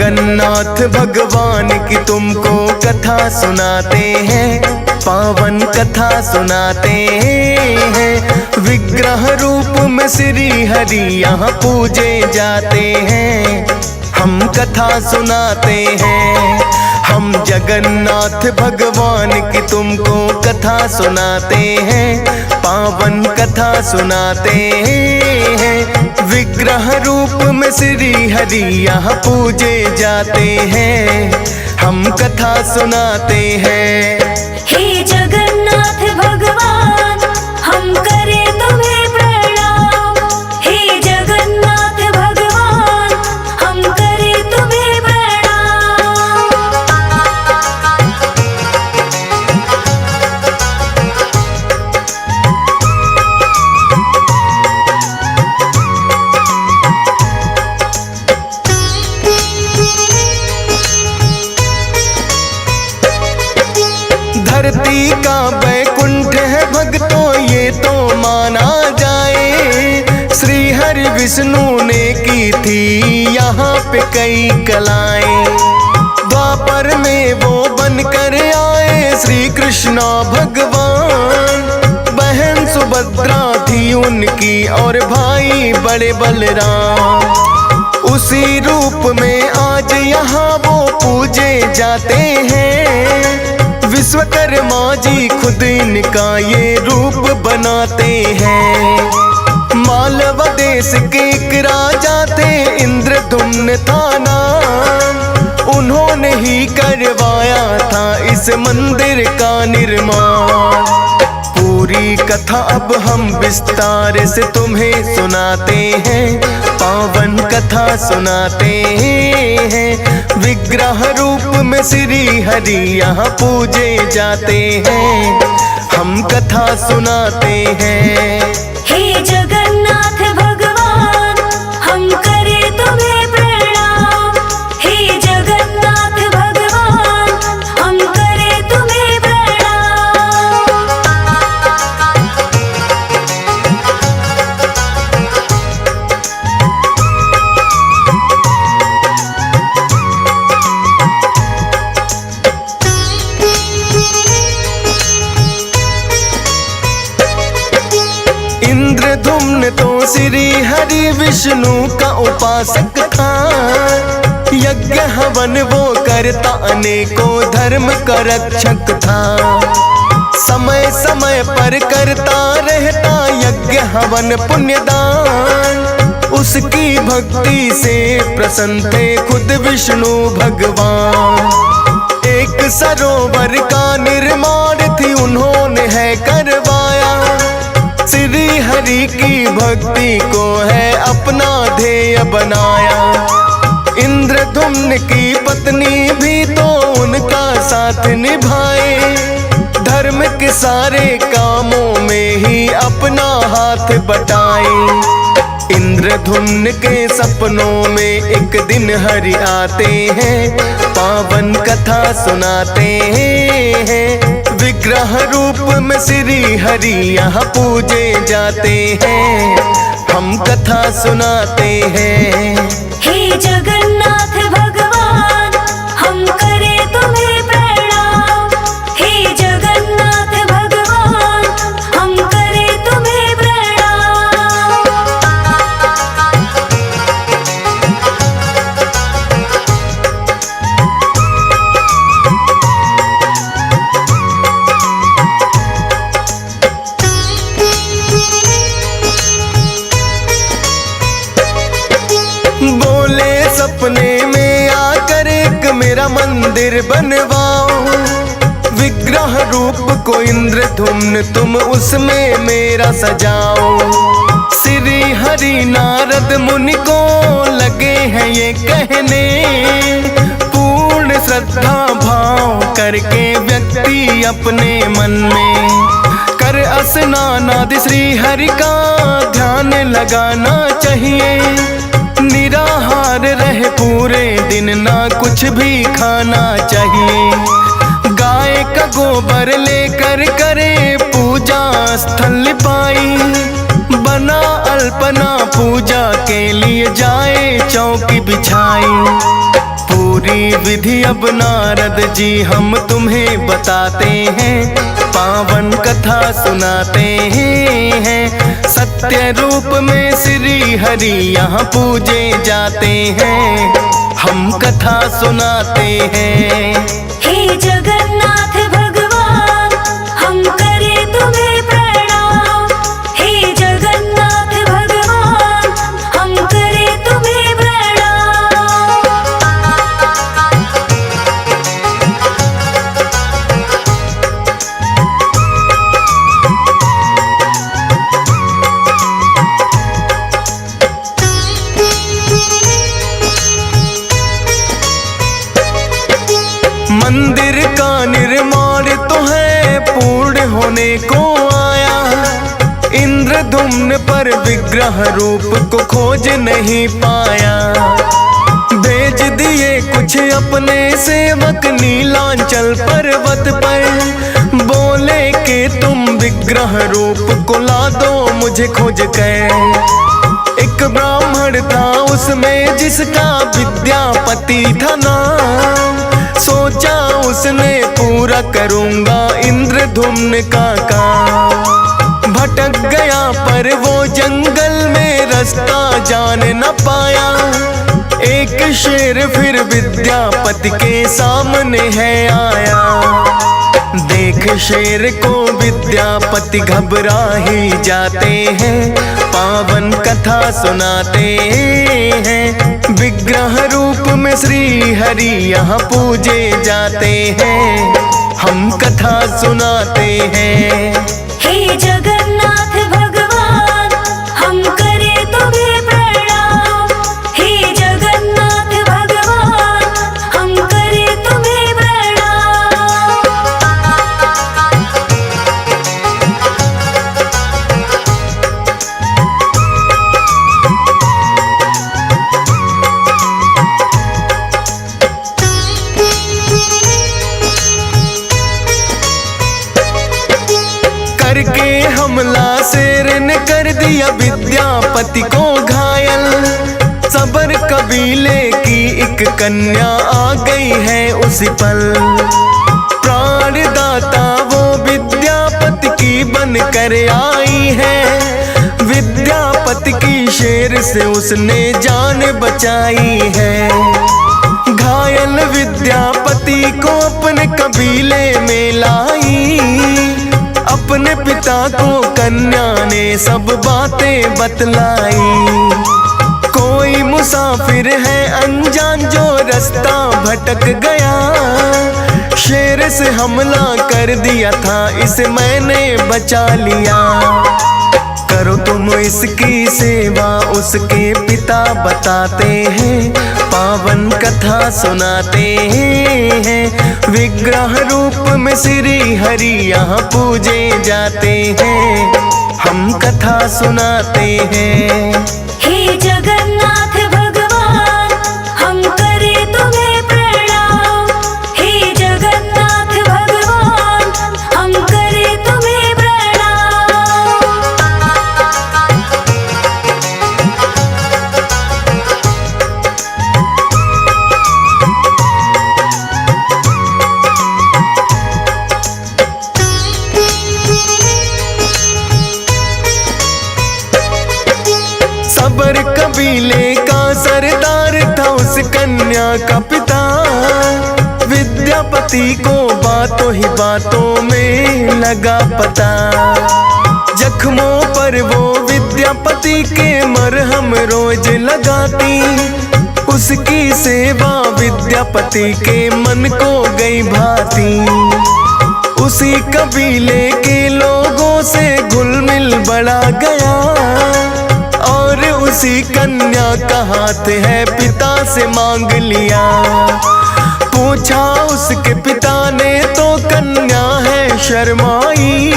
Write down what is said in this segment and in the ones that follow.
जगन्नाथ भगवान की तुमको कथा सुनाते हैं, पावन कथा सुनाते हैं। विग्रह रूप में श्री हरि यहाँ पूजे जाते हैं, हम कथा सुनाते हैं। हम जगन्नाथ भगवान की तुमको कथा सुनाते हैं, पावन कथा सुनाते हैं। विग्रह रूप में श्री हरि यहाँ पूजे जाते हैं, हम कथा सुनाते हैं। हे जगन्नाथ भगवान हम करें तुम्हें प्रणाम, हे जगन्नाथ भगवान हम करें तुम्हें प्रणाम। धरती का बैकुंठ है भक्तों ये तो माना जाए, श्री हरि विष्णु ने की थी यहाँ पे कई कलाएं। द्वापर में वो बनकर आए श्री कृष्णा भगवान, बहन सुभद्रा थी उनकी और भाई बड़े बलराम। उसी रूप में आज यहाँ वो पूजे जाते हैं, विश्वकर्मा जी खुद इनका ये रूप बनाते हैं। मालवा देश के एक राजा थे इंद्रदुम्न था नाम, उन्होंने ही करवाया था इस मंदिर का निर्माण। पूरी कथा अब हम विस्तार से तुम्हें सुनाते हैं, पावन कथा सुनाते हैं। विग्रह रूप में श्री हरि यहाँ पूजे जाते हैं, हम कथा सुनाते हैं। हे जगन्नाथ भगवान हम करें तुम्हें प्रणाम, हे जगन्नाथ भगवान हम करें तुम्हें प्रणाम। इंद्रधुम्न तो श्री हरि विष्णु का उपासक था, यज्ञ हवन वो करता अनेकों धर्म का रक्षक था। समय समय पर करता रहता यज्ञ हवन पुण्यदान, उसकी भक्ति से प्रसन्न थे खुद विष्णु भगवान। एक सरोवर का निर्माण थी उन्होंने है करवाया, श्री हरि की भक्ति को है अपना ध्येय बनाया। इंद्रधुम्न की पत्नी भी तो उनका साथ निभाए, धर्म के सारे कामों में ही अपना हाथ बटाए। इंद्रधुम्न के सपनों में एक दिन हरि आते हैं, पावन कथा सुनाते हैं। विग्रह रूप में श्री हरि यहाँ पूजे जाते हैं, हम कथा सुनाते हैं। हे जगन्नाथ भगवान हम करें तुम्हें प्रणाम, हे जगन्नाथ भगवान हम करें तुम्हें प्रणाम। बोले सपने में आकर एक मेरा मंदिर बनवाओ, विग्रह रूप को इंद्रधुम्न तुम उसमें मेरा सजाओ। श्री हरि नारद मुनि को लगे हैं ये कहने, पूर्ण श्रद्धा भाव करके व्यक्ति अपने मन में कर स्नानादि श्री हरि का ध्यान लगाना चाहिए। निराहार रहे पूरे दिन ना कुछ भी खाना चाहिए। गाय का गोबर लेकर करे पूजा स्थल पाई, बना अल्पना पूजा के लिए जाए चौकी बिछाई। पूरी विधि अब नारद जी हम तुम्हें बताते हैं, पावन कथा सुनाते हैं। सत्य रूप में श्री हरि यहाँ पूजे जाते हैं, हम कथा सुनाते हैं। हे जगन्नाथ भगवान हम करे तुम्हें प्रणाम। हे जगन्नाथ भगवान हम करे तुम्हें प्रणाम। मंदिर का निर्माण तो है पूर्ण होने को आया, इंद्रधुम्न पर विग्रह रूप को खोज नहीं पाया। भेज दिए कुछ अपने सेवक नीलांचल पर्वत पर, बोले कि तुम विग्रह रूप को ला दो मुझे खोज कर। एक ब्राह्मण था उसमें जिसका विद्यापति था नाम, सोचा उसने पूरा करूंगा इंद्रधुम्न का काम। भटक गया पर वो जंगल में रास्ता जान न पाया, एक शेर फिर विद्यापति के सामने है आया। देख शेर को विद्यापति घबरा ही जाते हैं, पावन कथा सुनाते हैं। विग्रह रूप में श्री हरि यहाँ पूजे जाते हैं, हम कथा सुनाते हैं। हे जगन्नाथ भगवान हम करे तुम्हें प्रणाम। हे जगन्नाथ भगवान हम करे तुम्हें प्रणाम। करके हमला शेर ने कर दिया विद्यापति को घायल। सबर कबीले की एक कन्या आ गई है उसी पल, प्राणदाता वो विद्यापति की बन कर आई है। विद्यापति की शेर से उसने जान बचाई है। घायल विद्यापति को अपने कबीले में लाई, अपने पिता को कन्या ने सब बातें बतलाई। कोई मुसाफिर है अनजान जो रास्ता भटक गया, शेर से हमला कर दिया था इसे मैंने बचा लिया। करो तुम इसकी सेवा उसके पिता बताते हैं, पावन कथा सुनाते हैं। विग्रह रूप में श्री हरि यहाँ पूजे जाते हैं, हम कथा सुनाते हैं। हे जगन्नाथ भगवान हम करे तुम्हें प्रणाम। हे जगन्नाथ भगवान हम करे तुम्हें प्रणाम। सबर कबीले का सरदार था उस कन्या का पिता, विद्यापति को बातों ही बातों में लगा पता। जख्मों पर वो विद्यापति के मरहम रोज लगाती, उसकी सेवा विद्यापति के मन को गई भाती। उसी कबीले के लोगों से घुल मिल बढ़ा गया, और उसी कन्या का हाथ है पिता से मांग लिया। पूछा उसके पिता ने तो कन्या है शर्माई,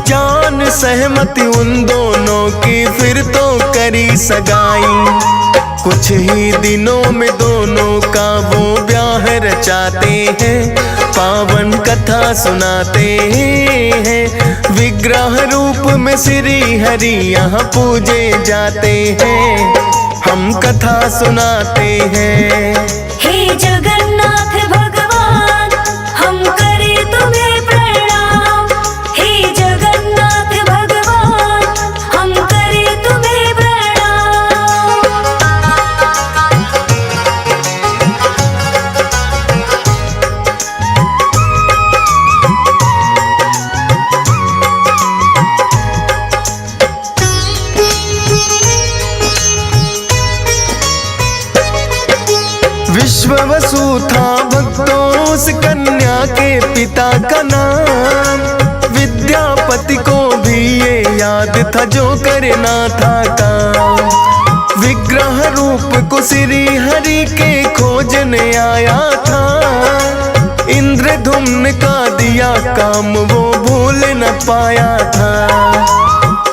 जान सहमति उन दोनों की फिर तो करी सगाई। कुछ ही दिनों में दोनों का वो ब्याह रचाते हैं, पावन कथा सुनाते हैं। विग्रह रूप में श्री हरि यहाँ पूजे जाते हैं, हम कथा सुनाते हैं। हे जगन्नाथ भगवान हम करे तुम्हें प्रणाम। हे जगन्नाथ भगवान हम करे तुम्हें प्रणाम। विश्ववसु था भक्तों उस कन्या के पिता का नाम। विद्यापति को भी ये याद था जो करना था काम। विग्रह रूप को श्री हरि के खोजने आया था। इंद्रधुम्न का दिया काम वो भूल न पाया था।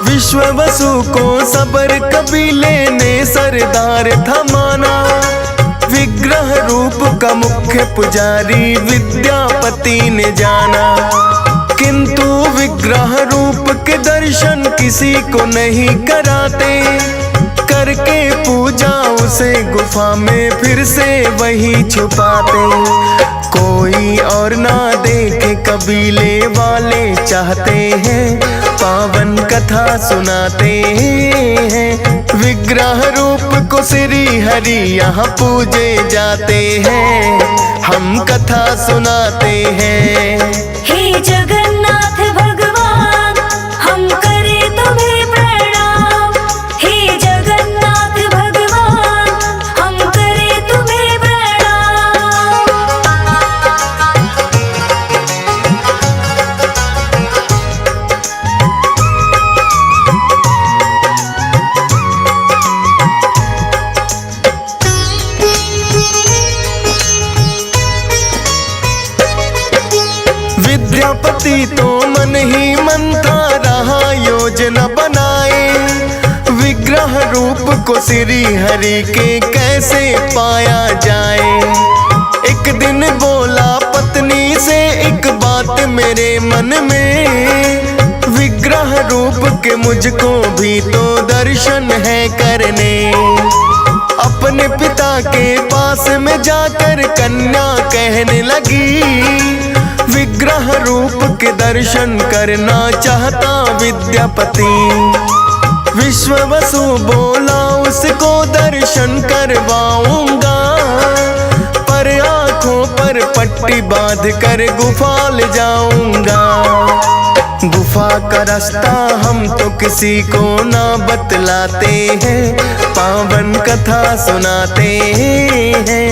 विश्ववसु को सबर कबीले ने सरदार था माना। विग्रह रूप का मुख्य पुजारी विद्यापति ने जाना। किंतु विग्रह रूप के दर्शन किसी को नहीं कराते। करके पूजा उसे गुफा में फिर से वही छुपाते। कोई और ना देखे कबीले वाले चाहते हैं, पावन कथा सुनाते हैं। विग्रह रूप को श्री हरि यहाँ पूजे जाते हैं, हम कथा सुनाते हैं। हे जगन्नाथ भगवान हम करे तुम्हें प्रणाम। हे जगन्नाथ भगवान हम करे तुम्हें प्रणाम। विद्यापति तो मन ही मन था रहा योजना बनाए। विग्रह रूप को श्री हरि के कैसे पाया जाए। एक दिन बोला पत्नी से एक बात मेरे मन में। विग्रह रूप के मुझको भी तो दर्शन है करने। अपने पिता के पास में जाकर कन्या कहने लगी। विग्रह रूप के दर्शन करना चाहता विद्यापति। विश्ववसु बोला उसको दर्शन करवाऊंगा, पर आंखों पर पट्टी बांध कर गुफा ले जाऊंगा। गुफा का रास्ता हम तो किसी को ना बतलाते हैं, पावन कथा सुनाते हैं।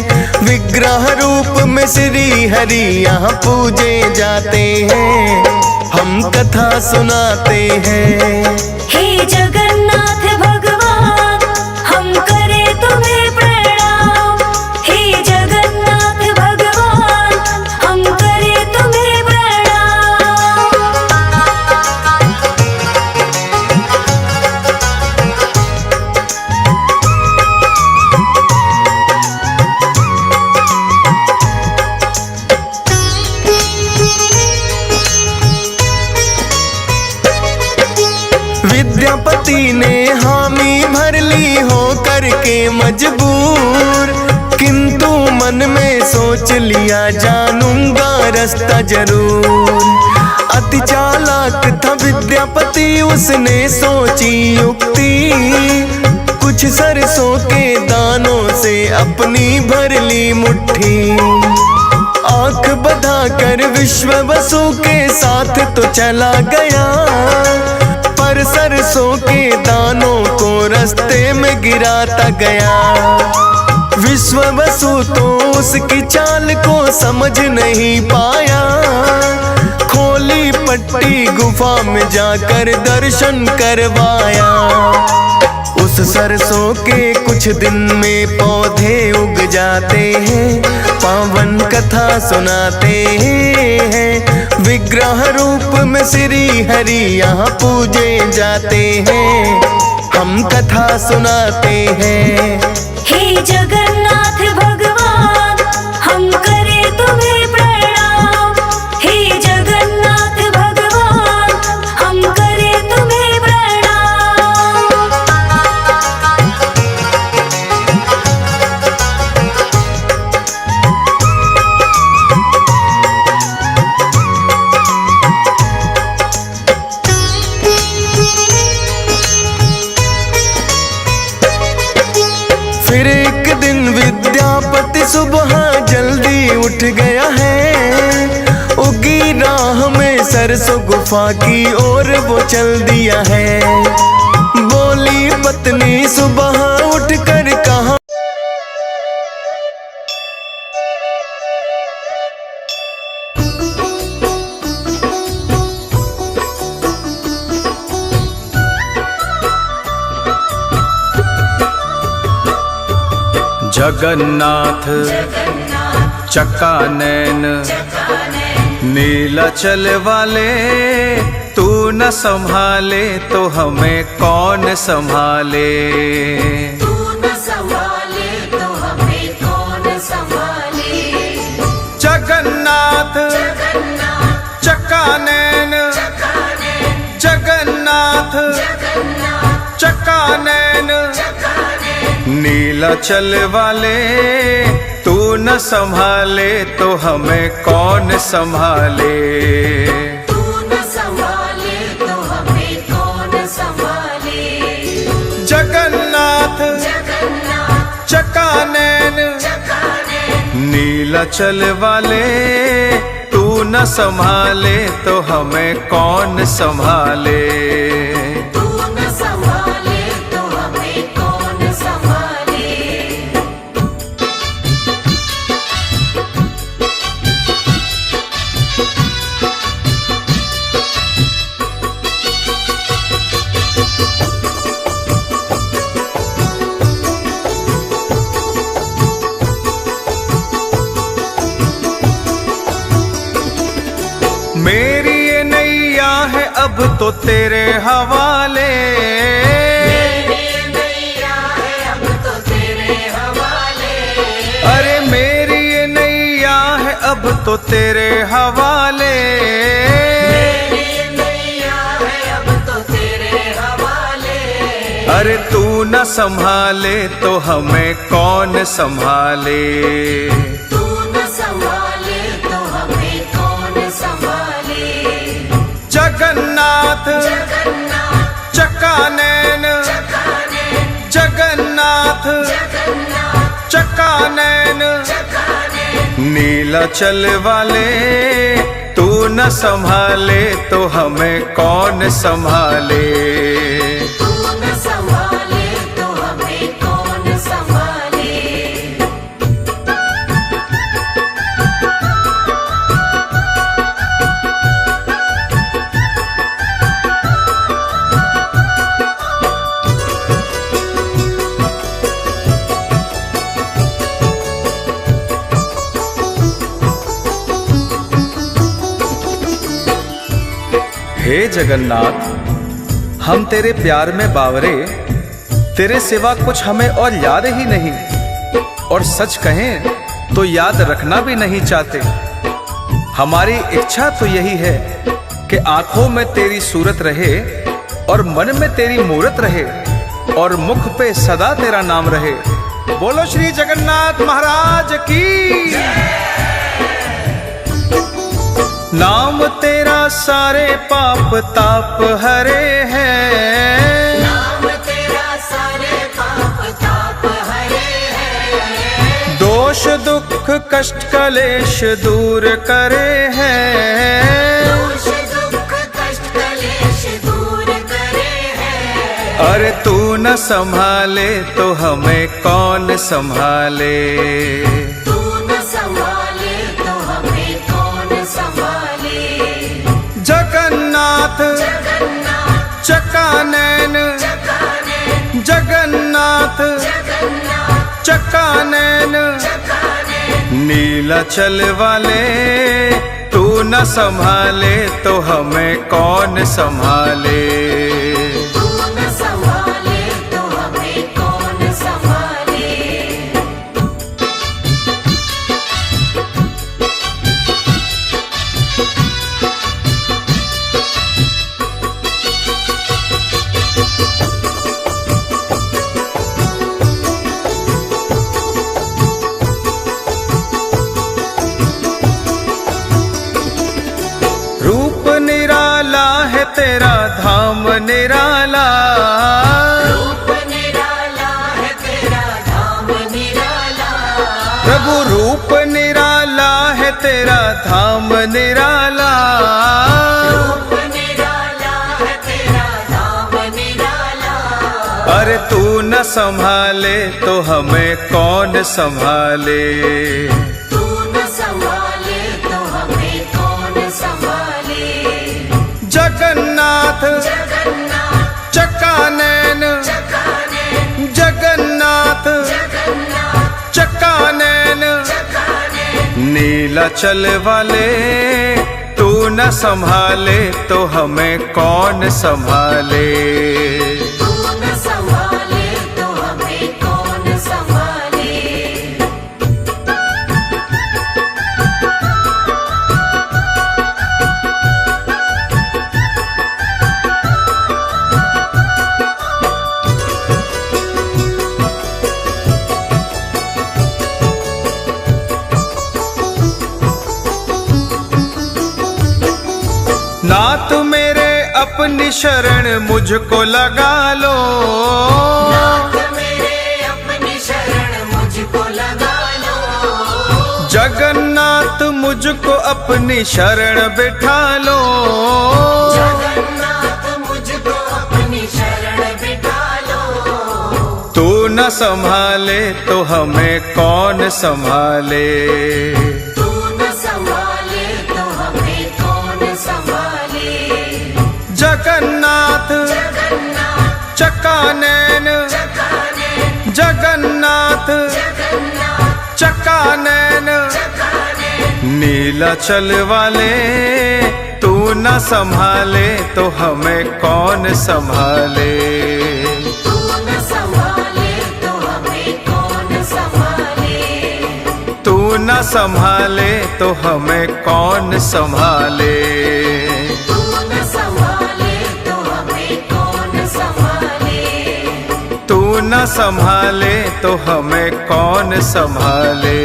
विग्रह रूप में श्री हरि यहाँ पूजे जाते हैं, हम कथा सुनाते हैं। हे जगन्नाथ भगवान हम करे तुम्हें प्रणाम। हे जगन्नाथ भगवान हम करे तुम्हें प्रणाम। विद्यापति ने हामी भर ली हो करके मजबूर। किंतु मन में सोच लिया जानूंगा रास्ता जरूर। अति चालाक था विद्यापति उसने सोची युक्ति। कुछ सरसों के दानों से अपनी भर ली मुट्ठी। आंख बधा कर विश्ववसु के साथ तो चला गया, पर सरसों के दानों को रास्ते में गिराता गया। विश्ववसु तो उसकी चाल को समझ नहीं पाया। खोली पट्टी गुफा में जाकर दर्शन करवाया। उस उस सरसों के कुछ दिन में पौधे उग जाते हैं, पावन कथा सुनाते हैं। विग्रह रूप में श्री हरि यहाँ पूजे जाते हैं, हम कथा सुनाते हैं। हे जगन्नाथ भगवान हम करे तुम्हें प्रणाम। हे जगन्नाथ भगवान हम करे तुम्हें प्रणाम। फिर एक दिन विद्यापति सुबह जल्दी उठ गया है, उगी राह में सरसों गुफा की ओर वो चल दिया है। बोली पत्नी सुबह उठकर कहा, जगन्नाथ चकानैन नीलाचल वाले, तू न संभाले तो हमें कौन संभाले। तू न संभाले तो हमें कौन संभाले। जगन्नाथ चकानैन जगन्नाथ चकानैन नीलाचल वाले, तू न संभाले तो हमें कौन संभाले। तू न संभाले तो हमें कौन संभाले। जगन्नाथ चकानैन नीलाचल वाले, तू न संभाले तो हमें कौन संभाले। तू न संभाले तो हमें कौन संभाले। मेरी ये नैया है अब तो तेरे हवाले। मेरी नैया है अब तो तेरे हवाले। अरे मेरी ये नैया है अब तो तेरे हवाले। मेरी नैया है अब तो तेरे हवाले। अरे तू न संभाले तो हमें कौन संभाले। तू न संभाले तो हमें कौन संभाले। जगन्नाथ चकानैन जगन्नाथ चकानैन नीलाचल वाले, तू न संभाले तो हमें कौन संभाले। तू न संभाले तो हमें कौन संभाले। हे जगन्नाथ, हम तेरे प्यार में बावरे, तेरे सिवा कुछ हमें और याद ही नहीं, और सच कहें तो याद रखना भी नहीं चाहते। हमारी इच्छा तो यही है कि आंखों में तेरी सूरत रहे और मन में तेरी मूरत रहे और मुख पे सदा तेरा नाम रहे। बोलो श्री जगन्नाथ महाराज की। नाम तेरा सारे पाप ताप हरे हैं। नाम तेरा सारे पाप ताप हरे हैं। दोष दुख कष्ट कलेश दूर करे हैं। दोष दुख कष्ट कलेश दूर करे हैं। अरे तू न संभाले तो हमें कौन संभाले। तू न संभाले तो हमें कौन संभाले। जगन्नाथ चकानैन जगन्नाथ चकानैन नीलाचल वाले, तू न संभाले तो हमें कौन संभाले। तू न संभाले तो हमें कौन संभाले। रूप निराला है तेरा धाम निराला, रूप निराला है तेरा धाम निराला। प्रभु रूप निराला है तेरा धाम निराला। रूप निराला है तेरा धाम निराला। अरे तू न संभाले तो हमें कौन संभाले। तू न संभाले तो हमें कौन संभाले। जगन्नाथ जगन्नाथ चकानैन, चकानैन जगन्नाथ जगन्नाथ चकानैन चकानैन नीलाचल वाले, तू न संभाले तो हमें कौन संभाले। तू न संभाले तो हमें कौन संभाले। नाथ मेरे अपनी शरण मुझको लगा लो, नाथ मेरे अपनी शरण मुझको लगा लो। जगन्नाथ मुझको अपनी शरण बिठा लो। जगन्नाथ मुझको अपनी शरण बिठा लो। तू न संभाले तो हमें कौन संभाले। तू न संभाले तो हमें कौन संभाले। जगन्नाथ जगन्नाथ चकानैन, चकानैन जगन्नाथ जगन्नाथ चकानैन चकानैन नीलाचल वाले, तू न संभाले तो हमें कौन संभाले। तू न संभाले तो हमें कौन संभाले। तू न संभाले तो हमें कौन संभाले। तू न संभाले तो हमें कौन संभाले। तू न संभाले तो हमें कौन संभाले।